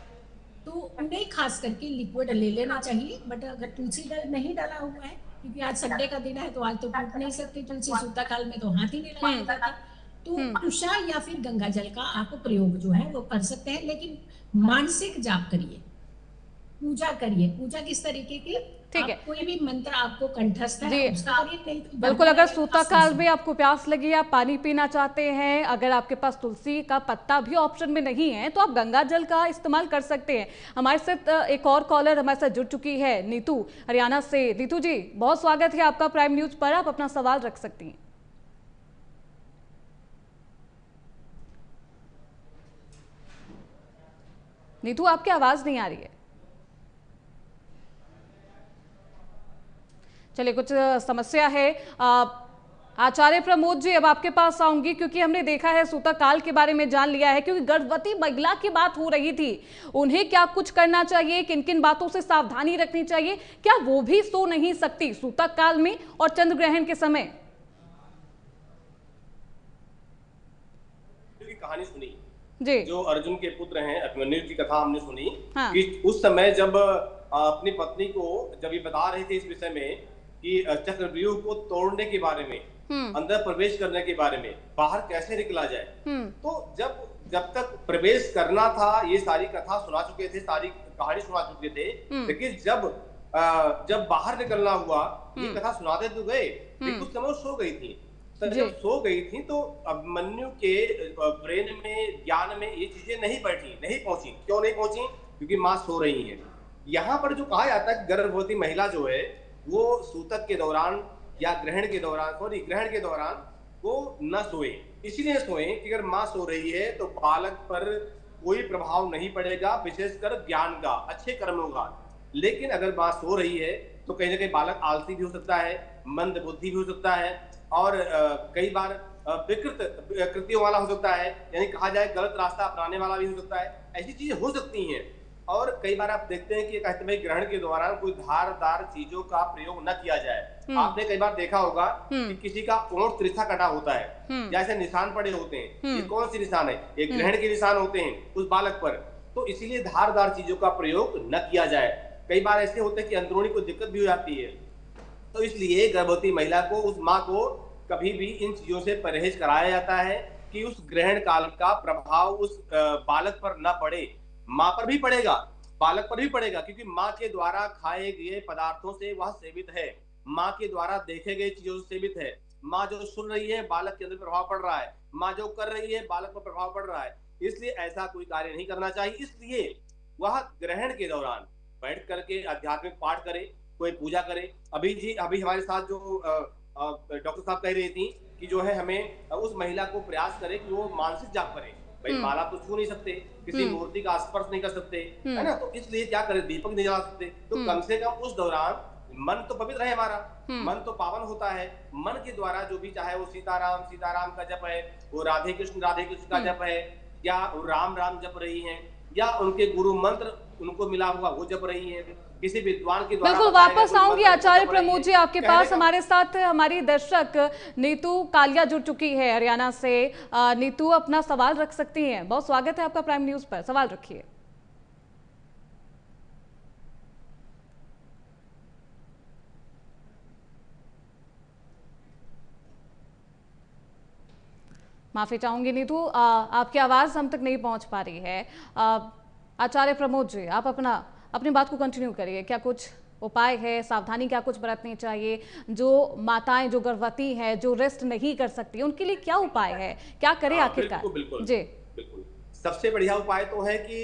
तो उन्हें खास करके लिक्विड ले लेना चाहिए। बट अगर तुलसी नहीं डाला हुआ है, क्योंकि आज संडे का दिन है तो आज तो टूट नहीं सकती तुलसी, सूतक काल में तो हाथ ही नहीं लगाया जाता, तो कुशा या फिर गंगा जल का आप प्रयोग जो है वो कर सकते हैं, लेकिन मानसिक जाप करिए। पूजा करिए। पूजा किस तरीके की, ठीक है, कोई भी मंत्र आपको कंठस्थ जी है उसका करिए, नहीं तो बिल्कुल। अगर सूतक काल में आपको प्यास लगी, आप पानी पीना चाहते हैं, अगर आपके पास तुलसी का पत्ता भी ऑप्शन में नहीं है तो आप गंगा जल का इस्तेमाल कर सकते हैं। हमारे साथ एक और कॉलर हमारे साथ जुड़ चुकी है, नीतू हरियाणा से। नीतू जी, बहुत स्वागत है आपका प्राइम न्यूज पर, आप अपना सवाल रख सकती हैं। नीतू, आपकी आवाज नहीं आ रही है। चलिए, कुछ समस्या है। आचार्य प्रमोद जी, अब आपके पास आऊंगी, क्योंकि हमने देखा है सूतक काल के बारे में जान लिया है, क्योंकि गर्भवती महिला की बात हो रही थी, उन्हें क्या कुछ करना चाहिए, किन किन बातों से सावधानी रखनी चाहिए, क्या वो भी सो नहीं सकती सूतक काल में और चंद्र ग्रहण के समय? कहानी सुनी जी, जो अर्जुन के पुत्र हैं अभिमन्यु की कथा हमने सुनी। हाँ। कि उस समय जब अपनी पत्नी को जब ये बता रहे थे इस विषय में कि चक्रव्यूह को तोड़ने के बारे में, अंदर प्रवेश करने के बारे में, बाहर कैसे निकला जाए, तो जब तक प्रवेश करना था ये सारी कथा सुना चुके थे, सारी कहानी सुना चुके थे, लेकिन जब बाहर निकलना हुआ ये कथा सुनाते तो गए, लेकिन उस समय वो सो गई थी। तो जब सो गई थी तो अभिमन्यु के ब्रेन में, ज्ञान में ये चीजें नहीं पहुंची। क्यों नहीं पहुंची? क्योंकि माँ सो रही है। यहाँ पर जो कहा जाता है कि गर्भवती महिला जो है वो सूतक के दौरान या ग्रहण के दौरान वो न सोए। इसीलिए सोए कि अगर माँ सो रही है तो बालक पर कोई प्रभाव नहीं पड़ेगा, विशेषकर ज्ञान का, अच्छे कर्मों का। लेकिन अगर माँ सो रही है तो कहीं ना कहीं बालक आलसी भी हो सकता है, मंद बुद्धि भी हो सकता है, और कई बार विकृत कृतियों वाला हो सकता है, यानी कहा जाए गलत रास्ता अपनाने वाला भी हो सकता है। ऐसी चीजें हो सकती हैं। और कई बार आप देखते हैं कि कहते हैं ग्रहण के दौरान कोई धारदार चीजों का प्रयोग न किया जाए। आपने कई बार देखा होगा कि किसी का ओंठ तिरछा कटा होता है, जैसे निशान पड़े होते हैं। ये कौन सी निशान है? ये ग्रहण के निशान होते हैं उस बालक पर। तो इसीलिए धारदार चीजों का प्रयोग न किया जाए। कई बार ऐसे होते हैं कि अंदरूनी कोई दिक्कत भी हो जाती है, तो इसलिए गर्भवती महिला को, उस माँ को कभी भी इन चीजों से परहेज कराया जाता है कि उस ग्रहण काल का प्रभाव उस बालक पर न पड़े। माँ पर भी पड़ेगा, बालक पर भी पड़ेगा, क्योंकि माँ के द्वारा खाए गए पदार्थों से वह सेवित है, माँ के द्वारा देखे गए चीजों से सेवित है। माँ जो सुन रही है बालक के अंदर प्रभाव पड़ रहा है, माँ जो कर रही है बालक पर प्रभाव पड़ रहा है। इसलिए ऐसा कोई कार्य नहीं करना चाहिए। इसलिए वह ग्रहण के दौरान बैठ करके आध्यात्मिक पाठ करे, कोई पूजा करे। अभी हमारे साथ जो डॉक्टर साहब कह रही थी कि जो है हमें उस महिला को प्रयास करे कि वो मानसिक जाप करे। भाई माला तो छू नहीं सकते, किसी मूर्ति का स्पर्श नहीं कर सकते, है ना, तो इसलिए क्या करे, दीपक नहीं जला सकते, तो कम से कम उस दौरान मन तो पवित्र है हमारा, मन तो पावन होता है। मन के द्वारा जो भी, चाहे वो सीताराम का जप है, वो राधे कृष्ण का जप है, या राम जप रही है, या उनके गुरु मंत्र उनको मिला हुआ वो जप रही है, किसी विद्वान के द्वारा। बिल्कुल, वापस आऊंगी आचार्य प्रमोद जी आपके पास। हमारे साथ हमारी दर्शक नीतू कालिया जुड़ चुकी है हरियाणा से। नीतू, अपना सवाल रख सकती हैं। बहुत स्वागत है आपका प्राइम न्यूज पर, सवाल रखिए। माफी चाहूंगी नीतू, आपकी आवाज हम तक नहीं पहुंच पा रही है। आचार्य प्रमोद जी, आप अपनी बात को कंटिन्यू करिए। क्या कुछ उपाय है, सावधानी क्या कुछ बरतनी चाहिए? जो माताएं जो गर्भवती हैं, जो रेस्ट नहीं कर सकती, उनके लिए क्या उपाय है, क्या करें आखिरकार? बिल्कुल, जी बिल्कुल। सबसे बढ़िया उपाय तो है कि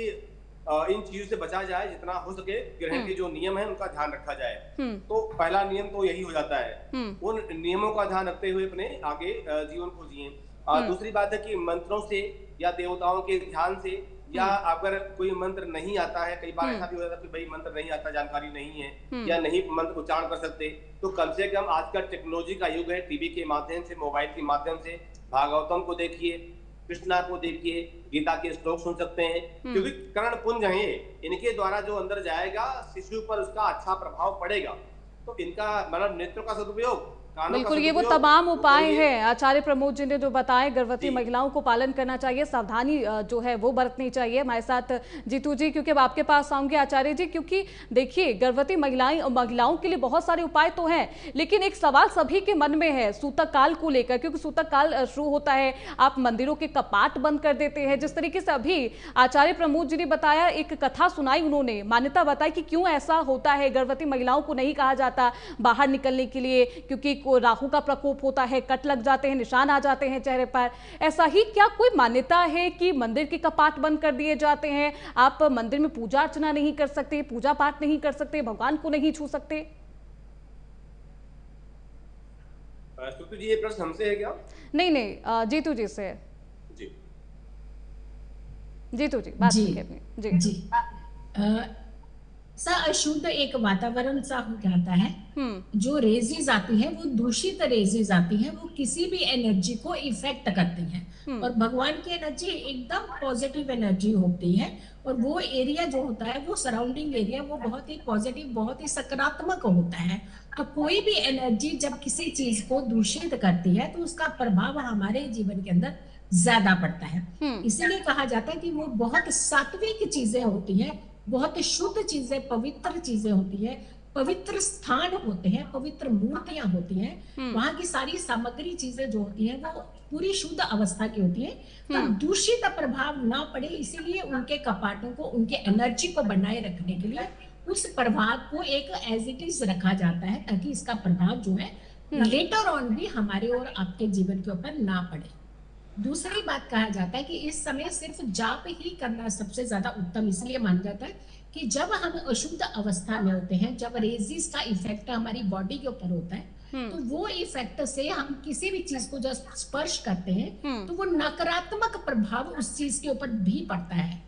इन चीजों से बचा जाए, जितना हो सके ग्रहण के जो नियम है उनका ध्यान रखा जाए। तो पहला नियम तो यही हो जाता है, उन नियमों का ध्यान रखते हुए अपने आगे जीवन को जिए। दूसरी बात है कि मंत्रों से या देवताओं के ध्यान से, या अगर कोई मंत्र नहीं आता है, कई बार ऐसा भी हो जाता है कि भाई मंत्र नहीं आता, जानकारी नहीं है, या नहीं मंत्र उच्चारण कर सकते, तो कम से कम आजकल टेक्नोलॉजी का युग है, टीवी के माध्यम से, मोबाइल के माध्यम से भागवतम को देखिए, कृष्णा को देखिए, गीता के श्लोक सुन सकते हैं, क्योंकि कर्ण पुंज है, इनके द्वारा जो अंदर जाएगा शिशु पर उसका अच्छा प्रभाव पड़ेगा। तो इनका मतलब नेत्रों का सदुपयोग कानों का बिल्कुल, ये वो सदुपयोग तमाम वो उपाय करिए। हैं आचार्य प्रमोद जी ने जो बताए, गर्भवती जी। महिलाओं को पालन करना चाहिए, सावधानी जो है वो बरतनी चाहिए। हमारे साथ जीतू जी, क्योंकि अब आपके पास आऊंगे आचार्य जी, क्योंकि देखिए गर्भवती महिलाओं के लिए बहुत सारे उपाय तो हैं, लेकिन एक सवाल सभी के मन में है सूतक काल को लेकर, क्योंकि सूतक काल शुरू होता है, आप मंदिरों के कपाट बंद कर देते हैं। जिस तरीके से अभी आचार्य प्रमोद जी ने बताया, एक कथा सुनाई उन्होंने, मान्यता बताई कि क्यों ऐसा होता है, गर्भवती महिलाओं को नहीं कहा जाता बाहर निकलने के लिए, क्योंकि राहु का प्रकोप होता है, कट लग जाते हैं, निशान आ जाते हैं चेहरे पर। ऐसा ही क्या कोई मान्यता है कि मंदिर के कपाट बंद कर दिए जाते हैं, आप मंदिर में पूजा अर्चना नहीं कर सकते, पूजा पाठ नहीं कर सकते, भगवान को नहीं छू सकते? श्रुति जी, ये प्रश्न हमसे है क्या? नहीं नहीं, जीतू जी से है। जी जीतू जी बात जी कीजिए अपनी। जी जी सा अशुद्ध एक वातावरण सा हो जाता है। जो रेजेस आती है वो दूषित रेजेस आती है, वो किसी भी एनर्जी को इफेक्ट करती हैं। और भगवान की एनर्जी एकदम पॉजिटिव एनर्जी होती है, और वो एरिया जो होता है, वो सराउंडिंग एरिया, वो बहुत ही पॉजिटिव, बहुत ही सकारात्मक होता है। तो कोई भी एनर्जी जब किसी चीज को दूषित करती है तो उसका प्रभाव हमारे जीवन के अंदर ज्यादा पड़ता है। इसीलिए कहा जाता है कि वो बहुत सात्विक चीजें होती हैं, बहुत शुद्ध चीजें, पवित्र चीजें होती है, पवित्र स्थान होते हैं, पवित्र मूर्तियां होती हैं। वहां की सारी सामग्री चीजें जो होती हैं वो पूरी शुद्ध अवस्था की होती है। तो दूषित प्रभाव ना पड़े, इसीलिए उनके कपाटों को, उनके एनर्जी को बनाए रखने के लिए उस प्रभाव को एक एज इट इज रखा जाता है, ताकि इसका प्रभाव जो है लेटर ऑन भी हमारे और आपके जीवन के ऊपर ना पड़े। दूसरी बात कहा जाता है कि इस समय सिर्फ जाप ही करना सबसे ज्यादा उत्तम इसलिए माना जाता है कि जब हम अशुद्ध अवस्था में होते हैं, जब रेजिस का इफेक्ट हमारी बॉडी के ऊपर होता है, तो वो इफेक्ट से हम किसी भी चीज को जब स्पर्श करते हैं तो वो नकारात्मक प्रभाव उस चीज के ऊपर भी पड़ता है।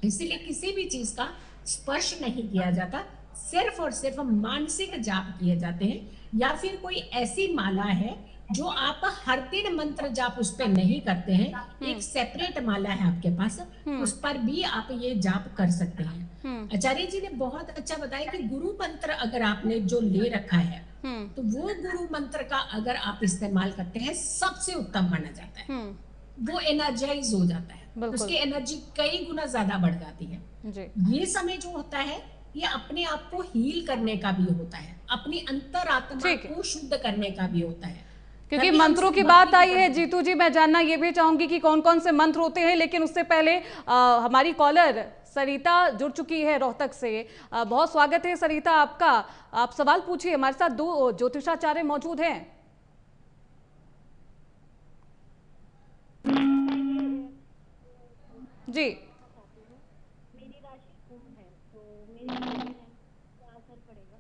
इसीलिए किसी भी चीज का स्पर्श नहीं किया जाता, सिर्फ और सिर्फ मानसिक जाप किए जाते हैं। या फिर कोई ऐसी माला है जो आप हर दिन मंत्र जाप उस पर नहीं करते हैं, एक सेपरेट माला है आपके पास, उस पर भी आप ये जाप कर सकते हैं। आचार्य जी ने बहुत अच्छा बताया कि गुरु मंत्र अगर आपने जो ले रखा है तो वो गुरु मंत्र का अगर आप इस्तेमाल करते हैं सबसे उत्तम माना जाता है। वो एनर्जाइज हो जाता है, उसकी एनर्जी कई गुना ज्यादा बढ़ जाती है। ये समय जो होता है ये अपने आप को हील करने का भी होता है, अपनी अंतरात्मा को शुद्ध करने का भी होता है। क्योंकि मंत्रों की बात आई है जीतू जी, मैं जानना ये भी चाहूंगी कि कौन कौन से मंत्र होते हैं, लेकिन उससे पहले हमारी कॉलर सरिता जुड़ चुकी है रोहतक से। बहुत स्वागत है सरिता आपका, आप सवाल पूछिए। हमारे साथ दो ज्योतिषाचार्य मौजूद हैं। जी, मेरी राशि कुंभ है, तो मेरी क्या असर पड़ेगा?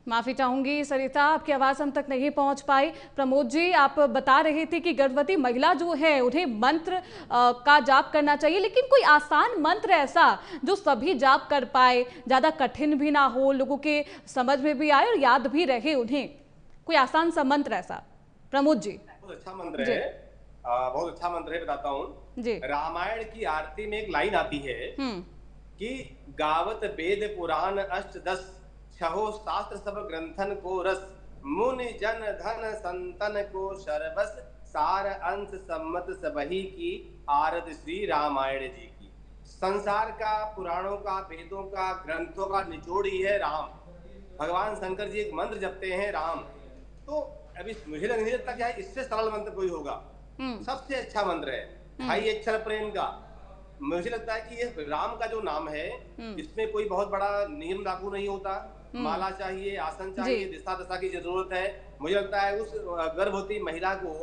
माफी चाहूंगी सरिता, आपकी आवाज हम तक नहीं पहुंच पाई। प्रमोद जी, आप बता रहे थे कि गर्भवती महिला जो है उन्हें मंत्र का जाप करना चाहिए, लेकिन कोई आसान मंत्र ऐसा जो सभी जाप कर पाए, ज्यादा कठिन भी ना हो, लोगों के समझ में भी आए और याद भी रहे उन्हें, कोई आसान सा मंत्र ऐसा? प्रमोद जी। बहुत अच्छा मंत्र है, बहुत अच्छा मंत्र है, बताता हूँ जी। रामायण की आरती में एक लाइन आती है कि गावत वेद पुराण अष्टदश छहो शास्त्र सब ग्रंथन को रस, मुनि जन धन संतन को शरबस, सार अंश सम्मत सबही की आरत श्री रामायण जी की। संसार का, पुराणों का, वेदों का, ग्रंथों का निचोड़ ही है राम। भगवान शंकर जी एक मंत्र जपते हैं राम। तो अभी मुझे नहीं लगता क्या इससे सरल मंत्र कोई होगा, सबसे अच्छा मंत्र है भाई अक्षर प्रेम का। मुझे लगता है कि ये राम का जो नाम है इसमें कोई बहुत बड़ा नियम लागू नहीं होता, माला चाहिए, आसन चाहिए, दिशा दशा की जरूरत है। मुझे लगता है उस गर्भवती महिला को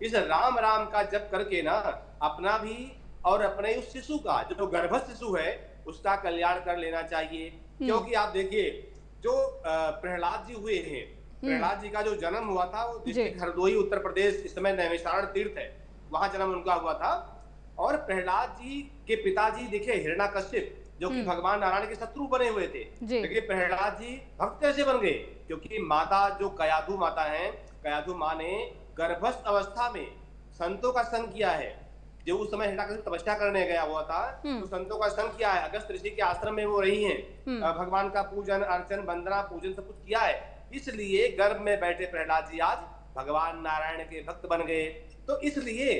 इस राम राम का जप करके ना अपना भी और अपने उस शिशु का, जो गर्भस्थ शिशु है, उसका कल्याण कर लेना चाहिए। क्योंकि आप देखिए जो प्रहलाद जी हुए हैं, प्रहलाद जी का जो जन्म हुआ था वो डिस्ट्रिक्ट हरदोई उत्तर प्रदेश, इस समय नैमिषारण्य तीर्थ है, वहां जन्म उनका हुआ था। और प्रहलाद जी के पिताजी देखिए हिरण्याकश्यप, जो कि भगवान नारायण के शत्रु बने हुए थे, लेकिन प्रहलाद जी भक्त कैसे बन गए? क्योंकि माता जो कयाधु माता है, कयाधु माँ ने गर्भस्थ अवस्था में संतों का संग किया है, जो उस समय हिरण्याकशिपु तपस्या करने गया हुआ था, तो संतों का संग किया है, अगस्त ऋषि के आश्रम में वो रही हैं, भगवान का पूजन अर्चन वंदना पूजन सब कुछ किया है, इसलिए गर्भ में बैठे प्रहलाद जी आज भगवान नारायण के भक्त बन गए। तो इसलिए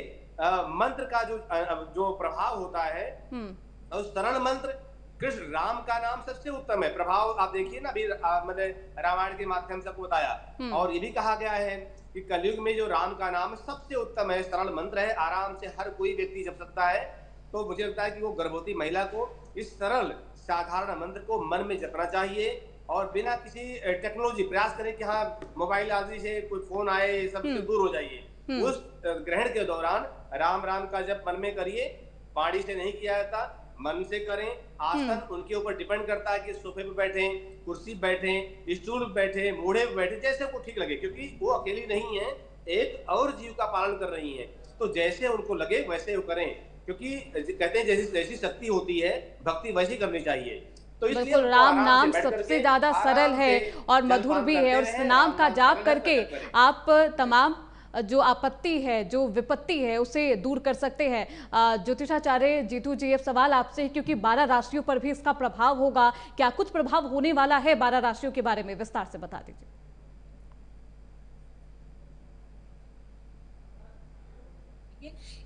मंत्र का जो प्रभाव होता है, और सरल मंत्र, कृष्ण राम का नाम सबसे उत्तम है। प्रभाव आप देखिए ना, अभी मैंने रामायण के माध्यम से आपको बताया, और ये भी कहा गया है कि कलयुग में जो राम का नाम सबसे उत्तम है, सरल मंत्र है, आराम से हर कोई व्यक्ति जप सकता है। तो मुझे लगता है कि वो गर्भवती महिला को इस सरल साधारण मंत्र को मन में जपना चाहिए, और बिना किसी टेक्नोलॉजी प्रयास करें कि हाँ मोबाइल आदि से कोई फोन आए सबसे दूर हो जाइए। उस ग्रहण के दौरान राम राम का जप मन में करिए, वाणी से नहीं किया जाता, मन से करें। आसन उनके ऊपर डिपेंड करता है कि सोफे पे बैठे, कुर्सी पे बैठे, स्टूल पे बैठे, मोड़े पे बैठे, जैसे को ठीक लगे, क्योंकि वो अकेली नहीं है, एक और जीव का पालन कर रही हैं, तो जैसे उनको लगे वैसे वो करें, क्योंकि कहते हैं जैसी जैसी शक्ति होती है भक्ति वैसी करनी चाहिए। तो बिल्कुल, राम नाम सबसे ज्यादा सरल है और मधुर भी है, और इस नाम का जाप करके आप तमाम जो आपत्ति है, जो विपत्ति है, उसे दूर कर सकते हैं। ज्योतिषाचार्य जीतू जी, अब सवाल आपसे, क्योंकि 12 राशियों पर भी इसका प्रभाव होगा, क्या कुछ प्रभाव होने वाला है 12 राशियों के बारे में विस्तार से बता दीजिए।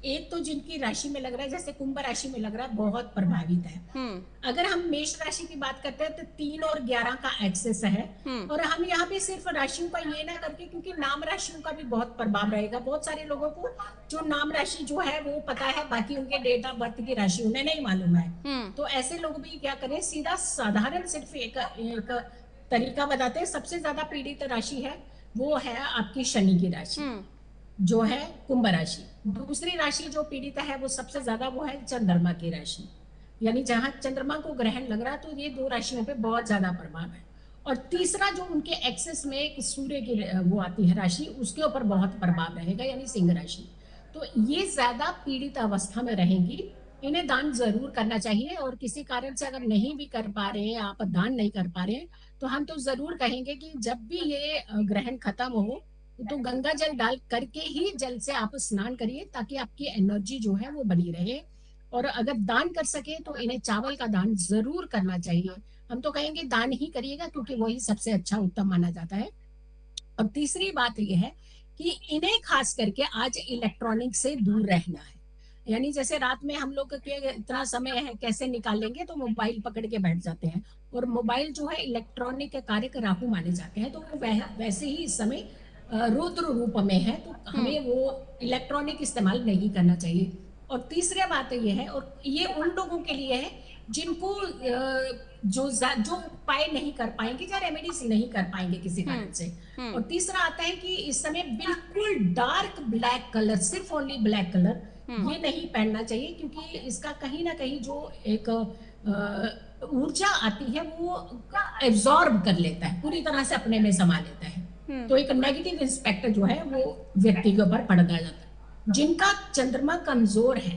एक तो जिनकी राशि में लग रहा है, जैसे कुंभ राशि में लग रहा है, बहुत प्रभावित है। अगर हम मेष राशि की बात करते हैं तो 3 और 11 का एक्सेस है, और हम यहाँ पे सिर्फ राशियों का ये ना करके, क्योंकि नाम राशियों का भी बहुत प्रभाव रहेगा। बहुत सारे लोगों को जो नाम राशि जो है वो पता है, बाकी उनके डेट ऑफ बर्थ की राशि उन्हें नहीं मालूम है। तो ऐसे लोग भी क्या करें, सीधा साधारण सिर्फ एक तरीका बताते हैं। सबसे ज्यादा पीड़ित राशि है वो है आपकी शनि की राशि, जो है कुंभ राशि। दूसरी राशि जो पीड़ित है वो सबसे ज्यादा वो है चंद्रमा की राशि, यानी जहां चंद्रमा को ग्रहण लग रहा है, तो ये 2 राशियों पे बहुत ज्यादा प्रभाव है। और तीसरा जो उनके एक्सेस में एक सूर्य की वो आती है राशि, उसके ऊपर बहुत प्रभाव रहेगा, यानी सिंह राशि। तो ये ज्यादा पीड़ित अवस्था में रहेंगी। इन्हें दान जरूर करना चाहिए, और किसी कारण से अगर नहीं भी कर पा रहे हैं, आप दान नहीं कर पा रहे हैं, तो हम तो जरूर कहेंगे कि जब भी ये ग्रहण खत्म हो तो गंगा जल डाल करके ही जल से आप स्नान करिए, ताकि आपकी एनर्जी जो है वो बनी रहे। और अगर दान कर सके तो इन्हें चावल का दान जरूर करना चाहिए। हम तो कहेंगे दान ही करिएगा, क्योंकि वही सबसे अच्छा उत्तम माना जाता है। और तीसरी बात यह है कि इन्हें खास करके आज इलेक्ट्रॉनिक से दूर रहना है। यानी जैसे रात में हम लोग के इतना समय है कैसे निकालेंगे, तो मोबाइल पकड़ के बैठ जाते हैं, और मोबाइल जो है इलेक्ट्रॉनिक के कार्य का राहु माने जाते हैं। तो वैसे ही इस समय रुद्र रूप में है, तो हमें वो इलेक्ट्रॉनिक इस्तेमाल नहीं करना चाहिए। और तीसरी बात ये है, और ये उन लोगों के लिए है जिनको जो उपाय नहीं कर पाएंगे, या रेमेडीज नहीं कर पाएंगे किसी कारण से। और तीसरा आता है कि इस समय बिल्कुल डार्क ब्लैक कलर, सिर्फ ओनली ब्लैक कलर ये नहीं पहनना चाहिए, क्योंकि इसका कहीं ना कहीं जो एक ऊर्जा आती है वो एब्जॉर्ब कर लेता है, पूरी तरह से अपने में समा लेता है। तो एक नेगेटिव इंस्पेक्ट जो है वो व्यक्ति के ऊपर पड़ जाता है। जिनका चंद्रमा कमजोर है,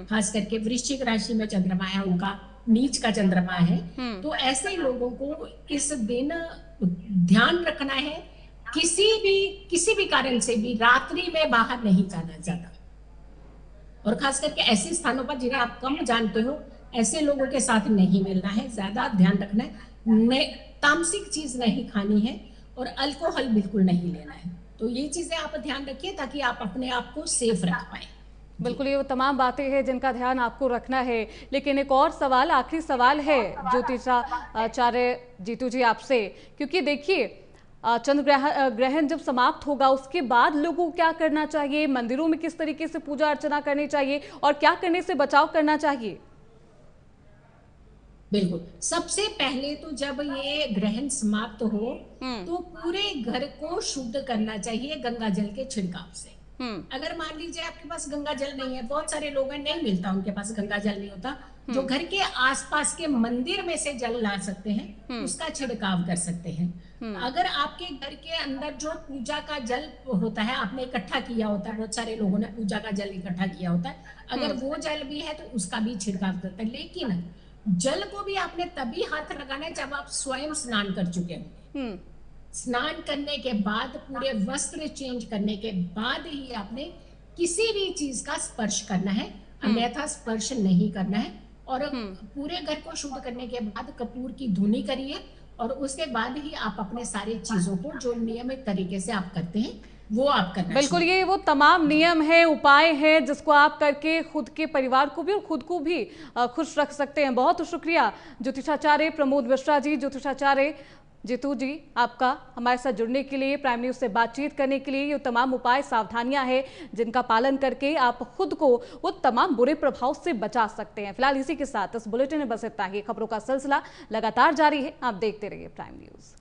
खास करके वृश्चिक राशि में चंद्रमा है, उनका नीच का चंद्रमा है, तो ऐसे लोगों को इस दिन ध्यान रखना है, किसी भी कारण से भी रात्रि में बाहर नहीं जाना ज्यादा, और खास करके ऐसे स्थानों पर जिन्हें आप कम जानते हो, ऐसे लोगों के साथ नहीं मिलना है। ज्यादा ध्यान रखना है, तामसिक चीज नहीं खानी है, और अल्कोहल बिल्कुल नहीं लेना है। तो ये चीजें आप ध्यान रखिए, ताकि आप अपने आप को सेफ रख पाए। बिल्कुल, ये वो तमाम बातें हैं जिनका ध्यान आपको रखना है। लेकिन एक और सवाल, आखिरी सवाल है ज्योतिषाचार्य जीतू जी आपसे, क्योंकि देखिए चंद्र ग्रहण जब समाप्त होगा उसके बाद लोगों को क्या करना चाहिए, मंदिरों में किस तरीके से पूजा अर्चना करनी चाहिए, और क्या करने से बचाव करना चाहिए? बिल्कुल, सबसे पहले तो जब ये ग्रहण समाप्त हो तो पूरे घर को शुद्ध करना चाहिए गंगा जल के छिड़काव से। अगर मान लीजिए आपके पास गंगा जल नहीं है, बहुत सारे लोग हैं नहीं मिलता, उनके पास गंगा जल नहीं होता, जो घर के आसपास के मंदिर में से जल ला सकते हैं, उसका छिड़काव कर सकते हैं। अगर आपके घर के अंदर जो पूजा का जल होता है, आपने इकट्ठा किया होता है, बहुत सारे लोगों ने पूजा का जल इकट्ठा किया होता है, अगर वो जल भी है तो उसका भी छिड़काव करते हैं। लेकिन जल को भी आपने तभी हाथ लगाना है जब आप स्वयं स्नान कर चुके होंगे। स्नान करने के बाद, पूरे वस्त्र चेंज करने के बाद ही आपने किसी भी चीज का स्पर्श करना है, अन्यथा स्पर्श नहीं करना है। और पूरे घर को शुद्ध करने के बाद कपूर की धुनी करिए और उसके बाद ही आप अपने सारे चीजों को जो नियमित तरीके से आप करते हैं वो आप करना। बिल्कुल, ये वो तमाम नियम है, उपाय है जिसको आप करके खुद के परिवार को भी और खुद को भी खुश रख सकते हैं। बहुत शुक्रिया ज्योतिषाचार्य प्रमोद मिश्रा जी, ज्योतिषाचार्य जीतू जी, आपका हमारे साथ जुड़ने के लिए, प्राइम न्यूज से बातचीत करने के लिए। ये तमाम उपाय, सावधानियां हैं जिनका पालन करके आप खुद को वो तमाम बुरे प्रभाव से बचा सकते हैं। फिलहाल इसी के साथ इस बुलेटिन में बस इतना ही। खबरों का सिलसिला लगातार जारी है, आप देखते रहिए प्राइम न्यूज।